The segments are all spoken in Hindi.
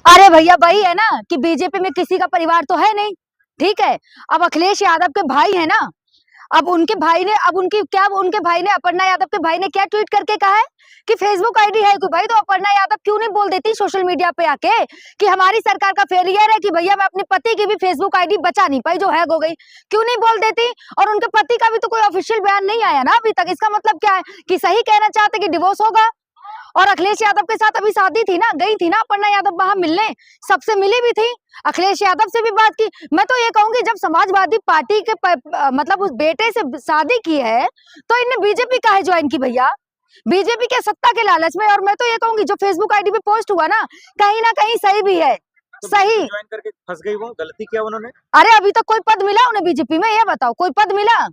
अरे भैया वही है ना कि बीजेपी में किसी का परिवार तो है नहीं। ठीक है। अब अखिलेश यादव के भाई है ना। अब उनके भाई ने अब उनकी क्या उनके भाई ने अपर्णा यादव के भाई ने क्या ट्वीट करके कहा है कि फेसबुक आईडी है कोई भाई, तो अपर्णा यादव क्यों नहीं बोल देती सोशल मीडिया पे आके कि हमारी सरकार का फेलियर है कि भैया मैं अपने पति की भी फेसबुक आईडी बचा नहीं पाई जो हैक हो गई। क्यों नहीं बोल देती? और उनके पति का भी तो कोई ऑफिशियल बयान नहीं आया ना अभी तक। इसका मतलब क्या है कि सही कहना चाहते कि डिवोर्स होगा। और अखिलेश यादव के साथ अभी शादी थी ना, गई थी ना अपर्णा यादव वहां मिलने, सबसे मिली भी थी, अखिलेश यादव से भी बात की। मैं तो ये कहूंगी जब समाजवादी पार्टी के मतलब उस बेटे से शादी की है तो इनने बीजेपी काहे ज्वाइन की भैया? बीजेपी के सत्ता के लालच में। और मैं तो ये कहूंगी जो फेसबुक आईडी पे पोस्ट हुआ ना कहीं सही भी है। तो सही ज्वाइन करके फंस गई, वो गलती किया उन्होंने। अरे अभी तक कोई पद मिला उन्हें बीजेपी में? ये बताओ कोई पद मिला?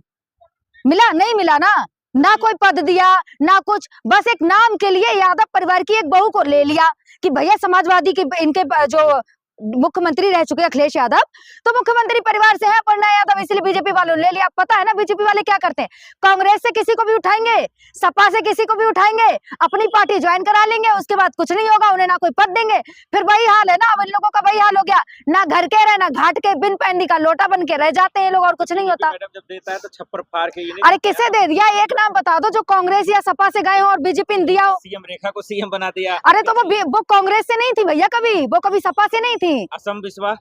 मिला नहीं मिला ना। ना कोई पद दिया ना कुछ, बस एक नाम के लिए यादव परिवार की एक बहू को ले लिया कि भैया समाजवादी के इनके जो मुख्यमंत्री रह चुके अखिलेश यादव, तो मुख्यमंत्री परिवार से है अपर्णा यादव, इसलिए बीजेपी वालों ने ले लिया। पता है ना बीजेपी वाले क्या करते हैं? कांग्रेस से किसी को भी उठाएंगे, सपा से किसी को भी उठाएंगे, अपनी पार्टी ज्वाइन करा लेंगे, उसके बाद कुछ नहीं होगा, उन्हें ना कोई पद देंगे। फिर वही हाल है ना, अब इन लोगों का वही हाल हो गया, ना घर के रहे ना घाट के, बिन पैंदी का लोटा बन के रह जाते हैं लोग और कुछ नहीं होता। मैडम जब देता है तो छप्पर फाड़ के ये अरे किसे दे दिया? एक नाम बता दो जो कांग्रेस या सपा से गए हो और बीजेपी ने दिया हो। सीएम रेखा को सीएम बना दिया। अरे तो वो कांग्रेस से नहीं थी भैया, वो कभी सपा से नहीं थी। असम विश्वास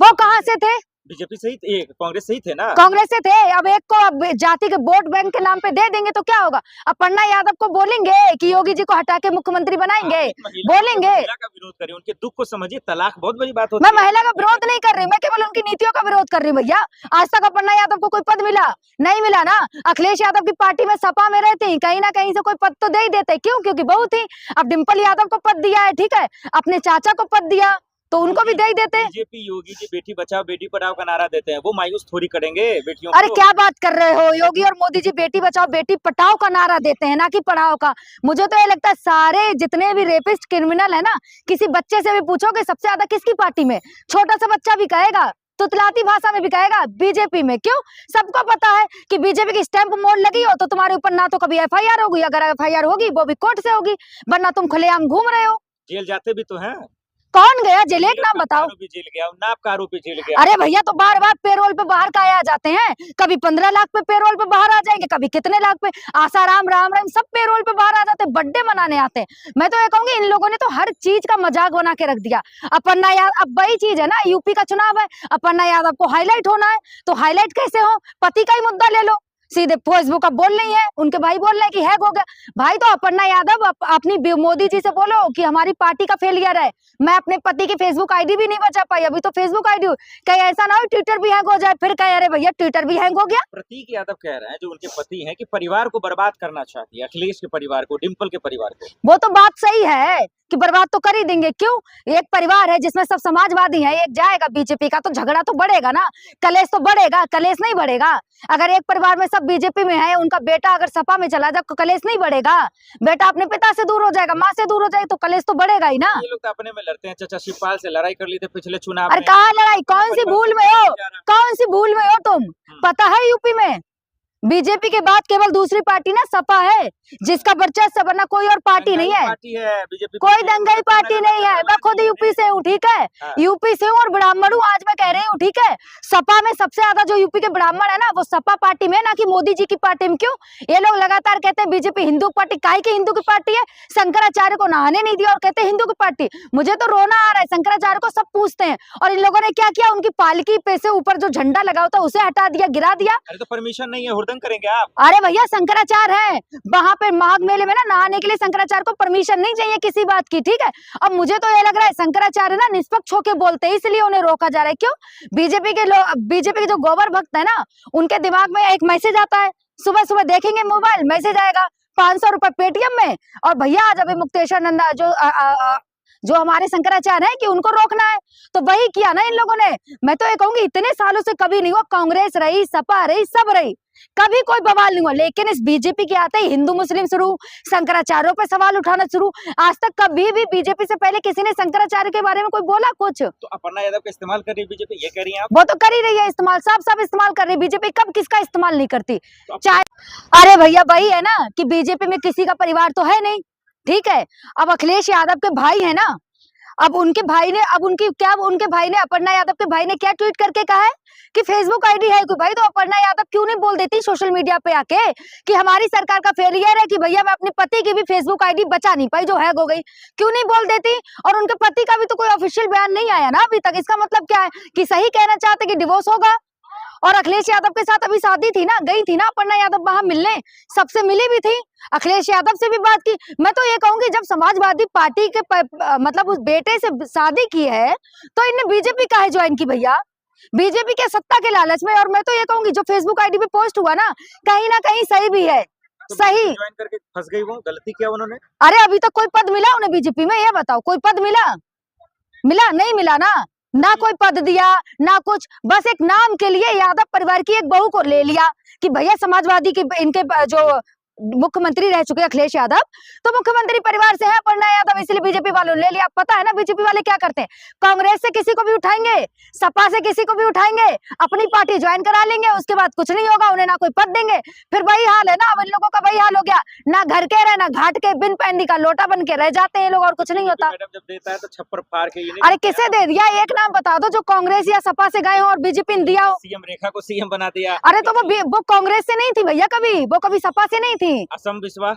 वो कहाँ से थे? बीजेपी से ही थे, कांग्रेस से ही थे ना। कांग्रेस से थे। अब एक को अब जाति के वोट बैंक के नाम पे दे देंगे तो क्या होगा? अपर्णा यादव को बोलेंगे कि योगी जी को हटा के मुख्यमंत्री बनाएंगे, बोलेंगे। महिला का विरोध करिए, उनके दुख को समझिए। तलाक बहुत बड़ी बात होती मैं है। महिला का विरोध नहीं कर रही, मैं केवल उनकी नीतियों का विरोध कर रही हूँ भैया। आज तक अपर्णा यादव को कोई पद मिला नहीं मिला ना। अखिलेश यादव की पार्टी में सपा में रहती, कहीं ना कहीं से कोई पद तो दे ही देते। क्यों? क्योंकि बहू थी। अब डिम्पल यादव को पद दिया है, ठीक है, अपने चाचा को पद दिया तो उनको भी दे ही देते। बीजेपी योगी जी बेटी बचाओ बेटी पढ़ाओ का नारा देते हैं, वो मायूस थोड़ी करेंगे बेटियों अरे को। क्या बात कर रहे हो? योगी और मोदी जी बेटी बचाओ बेटी पढ़ाओ का नारा देते हैं, ना कि पढ़ाओ का। मुझे तो ये लगता है सारे जितने भी रेपिस्ट क्रिमिनल है ना, किसी बच्चे से भी पूछोगे सबसे ज्यादा किसकी पार्टी में, छोटा सा बच्चा भी कहेगा, तुतलाती भाषा में भी कहेगा बीजेपी में। क्यों? सबको पता है कि बीजेपी की स्टैंप मोड़ लगी हो तो तुम्हारे ऊपर ना तो कभी एफआईआर होगी, अगर एफआईआर होगी वो भी कोर्ट से होगी, वरना तुम खुलेआम घूम रहे हो। जेल जाते भी तो हैं। कौन गया जेल? एक नाम बताओ। आरोपी जेल गया, नाप का आरोपी जेल गया। अरे भैया तो बार बार पेरोल पे बाहर का आ जाते हैं, कभी 15 लाख पे पेरोल पे बाहर आ जाएंगे, कभी कितने लाख पे। आसाराम राम राम सब पेरोल पे बाहर आ जाते हैं, बर्थडे मनाने आते हैं। मैं तो ये कहूंगी इन लोगों ने तो हर चीज का मजाक बना के रख दिया। अपर्णा यादव, अब वही चीज है ना, यूपी का चुनाव है, अपर्णा यादव को हाईलाइट होना है, तो हाईलाइट कैसे हो? पति का ही मुद्दा ले लो, सीधे फेसबुक अब बोल रही है, उनके भाई बोल रहे हैं कि हैक हो गया। भाई तो अपर्णा यादव अपनी मोदी जी से बोलो कि हमारी पार्टी का फेलियर है, मैं अपने पति की फेसबुक आईडी भी नहीं बचा पाई, अभी तो फेसबुक आईडी कहीं ऐसा ना हो ट्विटर भी हैक हो जाए, फिर कहे अरे भैया ट्विटर भी हैक हो गया। प्रतीक यादव कह रहे हैं जो उनके पति हैं कि परिवार को बर्बाद करना चाहती है, अखिलेश के परिवार को, डिम्पल के परिवार को। वो तो बात सही है कि बर्बाद तो कर ही देंगे। क्यों? एक परिवार है जिसमें सब समाजवादी है, एक जाएगा बीजेपी का तो झगड़ा तो बढ़ेगा ना, कलेश तो बढ़ेगा, कलेश नहीं बढ़ेगा। अगर एक परिवार में सब बीजेपी में है, उनका बेटा अगर सपा में चला जाए तो कलेश नहीं बढ़ेगा। बेटा अपने पिता से दूर हो जाएगा, माँ से दूर हो जाएगी तो कलेश तो बढ़ेगा ही ना। ये लोग तो अपने में लड़ते हैं। चाचा शिवपाल से लड़ाई कर ली थी पिछले चुनाव अरे में। कहाँ लड़ाई? कौन सी भूल में हो? कौन सी भूल में हो तुम? पता है यूपी में बीजेपी के बाद केवल दूसरी पार्टी ना सपा है जिसका वर्चस्व, वरना कोई और पार्टी नहीं है। पार्टी है बीजेपी, कोई दंगई पार्टी नहीं है। मैं खुद यूपी से हूँ, ठीक है, यूपी से हूँ और ब्राह्मण हूँ, आज मैं कह रही हूँ, ठीक है। सपा में सबसे ज्यादा जो यूपी के ब्राह्मण है ना वो सपा पार्टी में, ना कि मोदी जी की पार्टी में। क्यों? ये लोग लगातार कहते हैं बीजेपी हिंदू पार्टी, काहे की हिंदू की पार्टी है? शंकराचार्य को नहाने नहीं दिया और कहते हैं हिंदू की पार्टी। मुझे तो रोना आ रहा है, शंकराचार्य को सब पूछते हैं और इन लोगों ने क्या किया, उनकी पालकी पे से ऊपर जो झंडा लगा होता है उसे हटा दिया, गिरा दिया। अरे तो परमिशन नहीं है, हुड़दंग करेंगे आप? अरे भैया शंकराचार्य है वहां पे माघ मेले में ना, नहाने के लिए शंकराचार्य को परमिशन नहीं चाहिए किसी बात की, ठीक है। अब मुझे तो ये लग रहा है शंकराचार्य ना निष्पक्ष होकर बोलते हैं, इसलिए उन्हें रोका जा रहा है। क्यों? बीजेपी के लोग, बीजेपी के जो गोबर भक्त है ना, उनके दिमाग में एक मैसेज आता है, सुबह सुबह देखेंगे मोबाइल, मैसेज आएगा 500 रुपए पेटीएम में, और भैया आज अभी मुक्तेश्वर नंदा जो हमारे शंकराचार्य हैं कि उनको रोकना है, तो वही किया ना इन लोगों ने। मैं तो ये कहूंगी इतने सालों से कभी नहीं हुआ, कांग्रेस रही, सपा रही, सब रही, कभी कोई बवाल नहीं हुआ, लेकिन इस बीजेपी के आते ही हिंदू मुस्लिम शुरू, शंकराचार्यों पे सवाल उठाना शुरू। आज तक कभी भी बीजेपी से पहले किसी ने शंकराचार्य के बारे में कोई बोला कुछ? तो अपर्णा यादव का इस्तेमाल कर रही है बीजेपी, ये कह रही हैं आप? वो तो कर ही रही है इस्तेमाल, सब इस्तेमाल कर रही है। बीजेपी कब किसका इस्तेमाल नहीं करती? चाहे अरे भैया वही है ना कि बीजेपी में किसी का परिवार तो है नहीं, ठीक है। अब अखिलेश यादव के भाई है ना, अब उनके भाई ने उनके भाई ने अपर्णा यादव के भाई ने क्या ट्वीट करके कहा है कि फेसबुक आईडी है कोई भाई, तो अपर्णा यादव क्यों नहीं बोल देती सोशल मीडिया पे आके कि हमारी सरकार का फेलियर है कि भैया मैं अपने पति की भी फेसबुक आईडी बचा नहीं पाई जो हैक हो गई, क्यों नहीं बोल देती? और उनके पति का भी तो कोई ऑफिशियल बयान नहीं आया ना अभी तक। इसका मतलब क्या है कि सही कहना चाहते कि डिवोर्स होगा। और अखिलेश यादव के साथ अभी शादी थी ना, गई थी ना अपर्णा यादव वहां मिलने, सबसे मिली भी थी, अखिलेश यादव से भी बात की। मैं तो ये कहूंगी जब समाजवादी पार्टी के मतलब उस बेटे से शादी की है तो इनने बीजेपी काहे ज्वाइन की भैया? बीजेपी के सत्ता के लालच में। और मैं तो ये कहूंगी जो फेसबुक आईडी पे पोस्ट हुआ ना कहीं सही भी है। तो सही ज्वाइन करके फंस गई, वो गलती किया उन्होंने? अरे अभी तक कोई पद मिला उन्हें बीजेपी में? ये बताओ कोई पद मिला नहीं मिला ना कोई पद दिया ना कुछ, बस एक नाम के लिए यादव परिवार की एक बहू को ले लिया कि भैया समाजवादी के इनके जो मुख्यमंत्री रह चुके अखिलेश यादव तो मुख्यमंत्री परिवार से है अपर्णा यादव, इसलिए बीजेपी वालों ने ले लिया। पता है ना बीजेपी वाले क्या करते हैं, कांग्रेस से किसी को भी उठाएंगे, सपा से किसी को भी उठाएंगे, अपनी पार्टी ज्वाइन करा लेंगे, उसके बाद कुछ नहीं होगा, उन्हें ना कोई पद देंगे, फिर वही हाल है ना। अब इन लोगों का वही हाल हो गया, ना घर के रहे ना घाट के, बिन पैंदी का लोटा बन के रह जाते हैं लोग और कुछ नहीं होता। मैडम जब देता है तो छप्पर फाड़ के अरे किसे दे दिया? एक नाम बता दो जो कांग्रेस या सपा से गए हो और बीजेपी ने दिया हो। सीएम रेखा को सीएम बना दिया। अरे तो वो कांग्रेस से नहीं थी भैया, वो कभी सपा से नहीं थी। असम विश्वा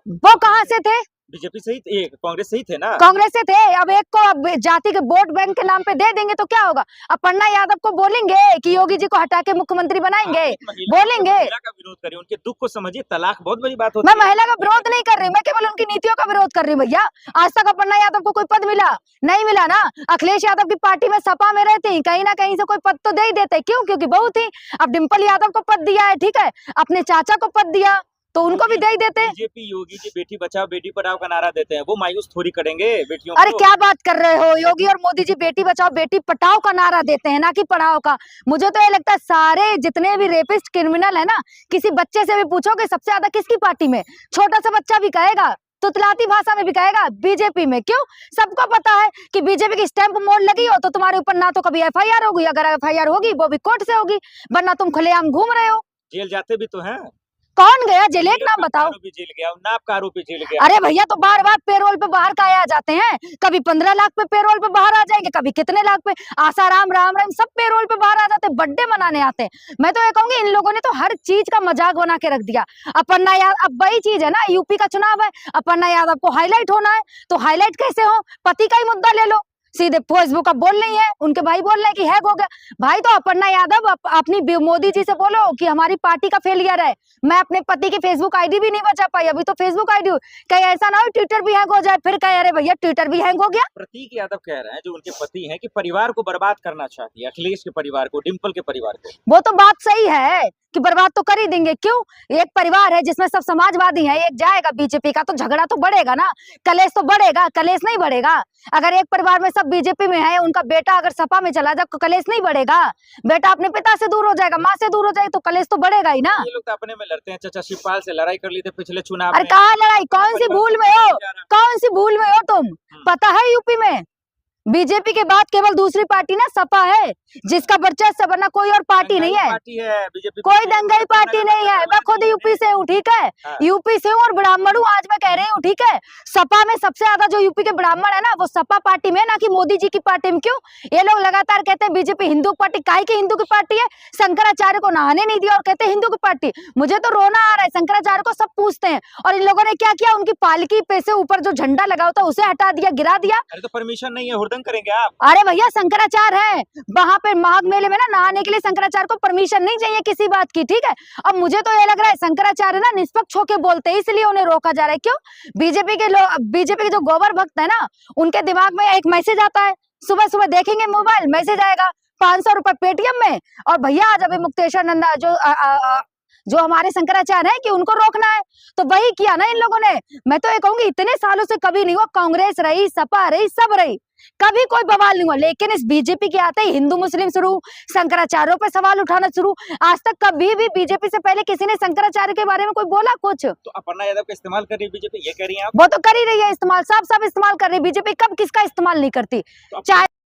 वो कहाँ से थे? बीजेपी से ही थे, कांग्रेस से ही थे ना। कांग्रेस से थे। अब एक को अब जाति के वोट बैंक के नाम पे दे देंगे तो क्या होगा? अपर्णा यादव को बोलेंगे कि योगी जी को हटा के मुख्यमंत्री बनाएंगे, बोलेंगे। महिला का विरोध करिए, उनके दुख को समझिए, तलाक बहुत बड़ी बात होती है। मैं महिला का विरोध नहीं कर रही, मैं केवल उनकी नीतियों का विरोध कर रही हूँ भैया। आज तक अपर्णा यादव को कोई पद मिला नहीं मिला ना। अखिलेश यादव की पार्टी में सपा में रहती, कहीं ना कहीं से कोई पद तो दे ही देते, क्यों? क्योंकि बहू थी। अब डिम्पल यादव को पद दिया है, ठीक है, अपने चाचा को पद दिया तो उनको भी दे ही देते। बीजेपी योगी जी बेटी बचाओ बेटी पढ़ाओ का नारा देते हैं, वो मायूस थोड़ी करेंगे बेटियों अरे को। क्या बात कर रहे हो, योगी और मोदी जी बेटी बचाओ बेटी पढ़ाओ का नारा देते हैं ना कि पढ़ाओ का। मुझे तो ये लगता है सारे जितने भी रेपिस्ट क्रिमिनल है ना, किसी बच्चे से भी पूछोगे सबसे ज्यादा किसकी पार्टी में, छोटा सा बच्चा भी कहेगा, तुतलाती भाषा में भी कहेगा बीजेपी में। क्यों? सबको पता है कि बीजेपी की स्टैंप मोड़ लगी हो तो तुम्हारे ऊपर ना तो कभी एफआईआर होगी, अगर एफआईआर होगी वो भी कोर्ट से होगी, वरना तुम खुलेआम घूम रहे हो। जेल जाते भी तो हैं। कौन गया जेल? एक नाम बताओ। आरोपी जेल गया, उन्नाव का आरोपी जेल गया। अरे भैया तो बार बार पेरोल पे बाहर का आ जाते हैं, कभी 15 लाख पे पेरोल पे बाहर आ जाएंगे, कभी कितने लाख पे। आसाराम राम राम सब पेरोल पे बाहर आ जाते हैं, बर्थडे मनाने आते हैं। मैं तो ये कहूंगी इन लोगों ने तो हर चीज का मजाक बना के रख दिया। अपर्णा यादव, अब वही चीज है ना, यूपी का चुनाव है, अपर्णा यादव को हाईलाइट होना है तो हाईलाइट कैसे हो? पति का ही मुद्दा ले लो, सीधे फेसबुक का बोल नहीं है, उनके भाई बोल रहे हैं कि हैक हो गया। भाई तो अपर्णा यादव अपनी मोदी जी से बोलो कि हमारी पार्टी का फेलियर है, मैं अपने पति की फेसबुक आईडी भी नहीं बचा पाई, अभी तो फेसबुक आईडी कहीं ऐसा ना हो ट्विटर भी हैक हो जाए, फिर कहे अरे भैया ट्विटर भी हैक हो गया। प्रतीक यादव कह रहे हैं जो उनके पति हैं कि परिवार को बर्बाद करना चाहती है, अखिलेश के परिवार को, डिम्पल के परिवार को। वो तो बात सही है कि बर्बाद तो कर ही देंगे, क्यों? एक परिवार है जिसमें सब समाजवादी है, एक जाएगा बीजेपी का तो झगड़ा तो बढ़ेगा ना, कलेश तो बढ़ेगा, कलेश नहीं बढ़ेगा। अगर एक परिवार में सब बीजेपी में है, उनका बेटा अगर सपा में चला जाए तो कलेश नहीं बढ़ेगा। बेटा अपने पिता से दूर हो जाएगा, माँ से दूर हो जाएगी तो कलेश तो बढ़ेगा ही ना। ये लोग तो अपने में लड़ते हैं, चाचा शिवपाल से लड़ाई कर ली थी पिछले चुनाव अरे में। कहाँ लड़ाई, कौन सी भूल में हो, कौन सी भूल में हो तुम? पता है यूपी में बीजेपी के बाद केवल दूसरी पार्टी ना सपा है जिसका वर्चस्व, वरना कोई और पार्टी नहीं है, बीजेपी कोई दंगाई पार्टी नहीं है। मैं खुद यूपी से हूँ, ठीक है, यूपी से हूँ और ब्राह्मण हूँ, आज मैं कह रही हूँ, ठीक है। सपा में सबसे ज्यादा जो यूपी के ब्राह्मण है ना वो सपा पार्टी में, ना कि मोदी जी की पार्टी में। क्यों? ये लोग लगातार कहते हैं बीजेपी हिंदू पार्टी, काहे की हिंदू की पार्टी है? शंकराचार्य को नहाने नहीं दिया और कहते हैं हिंदू की पार्टी। मुझे तो रोना आ रहा है, शंकराचार्य को सब पूछते हैं और इन लोगों ने क्या किया, उनकी पालकी पे से ऊपर जो झंडा लगा होता है उसे हटा दिया, गिरा दिया। अरे तो परमिशन नहीं है, हुड़दंग करेंगे आप? अरे भैया शंकराचार्य है, वहां पे माघ मेले में ना नहाने के लिए शंकराचार्य को परमिशन नहीं चाहिए किसी बात की, ठीक है। अब मुझे तो ये लग रहा है शंकराचार्य ना निष्पक्ष होकर बोलते हैं, इसलिए उन्हें रोका जा रहा है। क्यों? बीजेपी के लोग, बीजेपी के जो गोबर भक्त है ना, उनके दिमाग में एक मैसेज आता है, सुबह सुबह देखेंगे मोबाइल, मैसेज आएगा 500 रुपए पेटीएम में, और भैया आज अभी मुक्तेश्वर नंदा जो हमारे शंकराचार्य है कि उनको रोकना है, तो वही किया ना इन लोगों ने। मैं तो ये कहूंगी इतने सालों से कभी नहीं हुआ, कांग्रेस रही, सपा रही, सब रही, कभी कोई बवाल नहीं हुआ, लेकिन इस बीजेपी के आते ही हिंदू मुस्लिम शुरू, शंकराचार्यों पे सवाल उठाना शुरू। आज तक कभी भी बीजेपी से पहले किसी ने शंकराचार्य के बारे में कोई बोला कुछ? तो अपर्णा यादव का इस्तेमाल कर रही है बीजेपी, ये कह रही हैं आप? वो तो कर ही रही है इस्तेमाल, सब इस्तेमाल कर रही है बीजेपी, कब किसका इस्तेमाल नहीं करती? चाहे